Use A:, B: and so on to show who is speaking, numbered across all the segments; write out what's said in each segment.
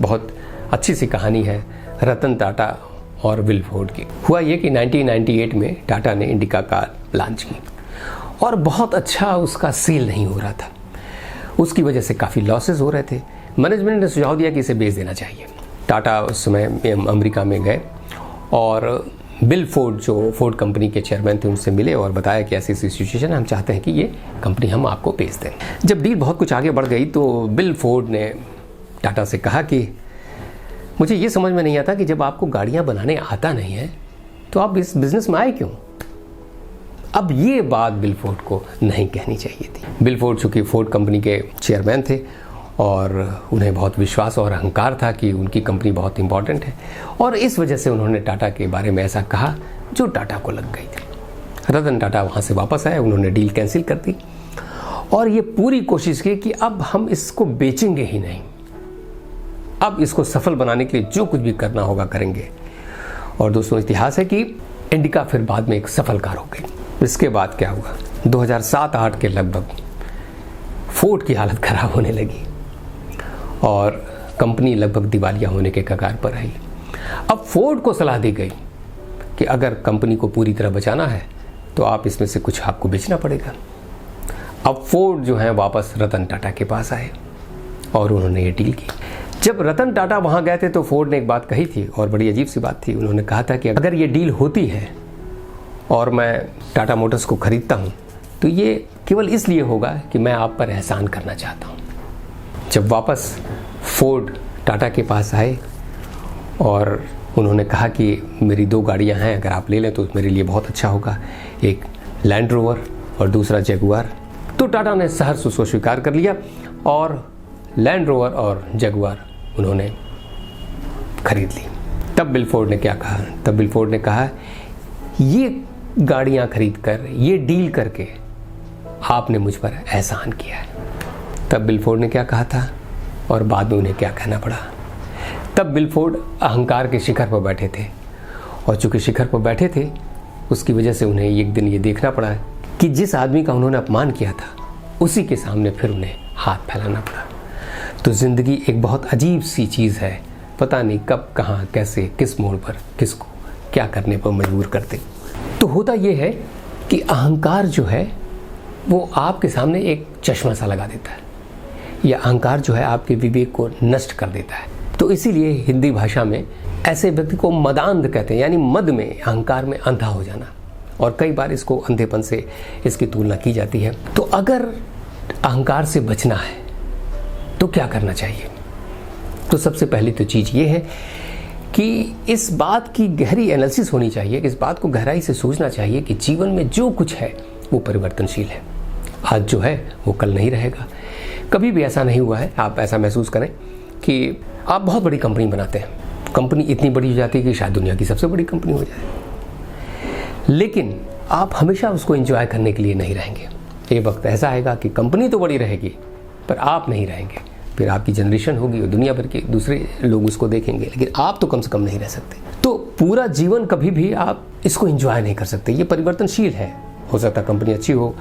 A: बहुत अच्छी सी कहानी है रतन टाटा और विल फोर्ड की। हुआ ये कि 1998 में टाटा ने इंडिका कार लॉन्च की और बहुत अच्छा उसका सेल नहीं हो रहा था। उसकी वजह से काफ़ी लॉसेस हो रहे थे। मैनेजमेंट ने सुझाव दिया कि इसे बेच देना चाहिए। टाटा उस समय अमेरिका में गए और विल फोर्ड जो फोर्ड कंपनी के चेयरमैन थे उनसे मिले और बताया कि ऐसी सिचुएशन है, हम चाहते हैं कि ये कंपनी हम आपको बेच दें। जब डील बहुत कुछ आगे बढ़ गई तो विल फोर्ड ने टाटा से कहा कि मुझे ये समझ में नहीं आता कि जब आपको गाड़ियाँ बनाने आता नहीं है तो आप इस बिज़नेस में आए क्यों। अब ये बात विल फोर्ड को नहीं कहनी चाहिए थी। विल फोर्ड चूँकि फोर्ड कंपनी के चेयरमैन थे और उन्हें बहुत विश्वास और अहंकार था कि उनकी कंपनी बहुत इंपॉर्टेंट है और इस वजह से उन्होंने टाटा के बारे में ऐसा कहा जो टाटा को लग गई थी। रतन टाटा वहाँ से वापस आए, उन्होंने डील कैंसिल कर दी और ये पूरी कोशिश की कि अब हम इसको बेचेंगे ही नहीं, अब इसको सफल बनाने के लिए जो कुछ भी करना होगा करेंगे। और दोस्तों इतिहास है कि इंडिका फिर बाद में एक सफल कार हो गई। इसके बाद क्या हुआ, 2007-8 के लगभग फोर्ड की हालत खराब होने लगी और कंपनी लगभग दिवालिया होने के कगार पर आई। अब फोर्ड को सलाह दी गई कि अगर कंपनी को पूरी तरह बचाना है तो आप इसमें से कुछ आपको बेचना पड़ेगा। अब फोर्ड जो है वापस रतन टाटा के पास आए और उन्होंने ये डील की। जब रतन टाटा वहाँ गए थे तो फोर्ड ने एक बात कही थी और बड़ी अजीब सी बात थी। उन्होंने कहा था कि अगर ये डील होती है और मैं टाटा मोटर्स को खरीदता हूँ तो ये केवल इसलिए होगा कि मैं आप पर एहसान करना चाहता हूँ। जब वापस फोर्ड टाटा के पास आए और उन्होंने कहा कि मेरी 2 गाड़ियाँ हैं, अगर आप ले लें तो मेरे लिए बहुत अच्छा होगा, एक लैंड रोवर और दूसरा जगुआर। तो टाटा ने सहर्ष उसको स्वीकार कर लिया और लैंड रोवर और जगुआर उन्होंने खरीद ली। तब विल फोर्ड ने क्या कहा, तब विल फोर्ड ने कहा ये गाड़ियाँ खरीद कर, ये डील करके आपने मुझ पर एहसान किया है। तब विल फोर्ड ने क्या कहा था और बाद में उन्हें क्या कहना पड़ा। तब विल फोर्ड अहंकार के शिखर पर बैठे थे और चूंकि शिखर पर बैठे थे उसकी वजह से उन्हें एक दिन ये देखना पड़ा कि जिस आदमी का उन्होंने अपमान किया था उसी के सामने फिर उन्हें हाथ फैलाना पड़ा। तो ज़िंदगी एक बहुत अजीब सी चीज़ है, पता नहीं कब कहाँ कैसे किस मोड़ पर किसको क्या करने पर मजबूर करते। तो होता ये है कि अहंकार जो है वो आपके सामने एक चश्मा सा लगा देता है, या अहंकार जो है आपके विवेक को नष्ट कर देता है। तो इसीलिए हिंदी भाषा में ऐसे व्यक्ति को मदांध कहते हैं, यानी मद में, अहंकार में अंधा हो जाना। और कई बार इसको अंधेपन से इसकी तुलना की जाती है। तो अगर अहंकार से बचना है तो क्या करना चाहिए। तो सबसे पहली तो चीज़ ये है कि इस बात की गहरी एनालिसिस होनी चाहिए, इस बात को गहराई से सोचना चाहिए कि जीवन में जो कुछ है वो परिवर्तनशील है। आज जो है वो कल नहीं रहेगा। कभी भी ऐसा नहीं हुआ है आप ऐसा महसूस करें कि आप बहुत बड़ी कंपनी बनाते हैं, कंपनी इतनी बड़ी हो जाती है कि शायद दुनिया की सबसे बड़ी कंपनी हो जाए, लेकिन आप हमेशा उसको एंजॉय करने के लिए नहीं रहेंगे। एक वक्त ऐसा आएगा कि कंपनी तो बड़ी रहेगी पर आप नहीं रहेंगे। फिर आपकी जनरेशन होगी और दुनिया भर के दूसरे लोग उसको देखेंगे, लेकिन आप तो कम से कम नहीं रह सकते। तो पूरा जीवन कभी भी आप इसको एंजॉय नहीं कर सकते, ये परिवर्तनशील है। हो सकता है कंपनी अच्छी हो।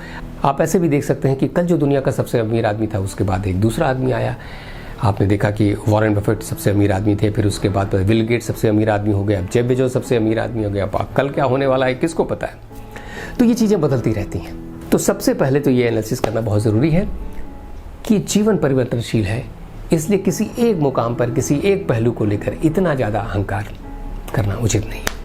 A: आप ऐसे भी देख सकते हैं कि कल जो दुनिया का सबसे अमीर आदमी था उसके बाद एक दूसरा आदमी आया। आपने देखा कि वॉरेन बफेट सबसे अमीर आदमी थे, फिर उसके बाद विल गेट्स सबसे अमीर आदमी हो गया, अब जेफ बेजोस सबसे अमीर आदमी हो गया। अब कल क्या होने वाला है किसको पता है। तो ये चीज़ें बदलती रहती हैं। तो सबसे पहले तो ये एनालिसिस करना बहुत ज़रूरी है कि जीवन परिवर्तनशील है, इसलिए किसी एक मुकाम पर किसी एक पहलू को लेकर इतना ज़्यादा अहंकार करना उचित नहीं है।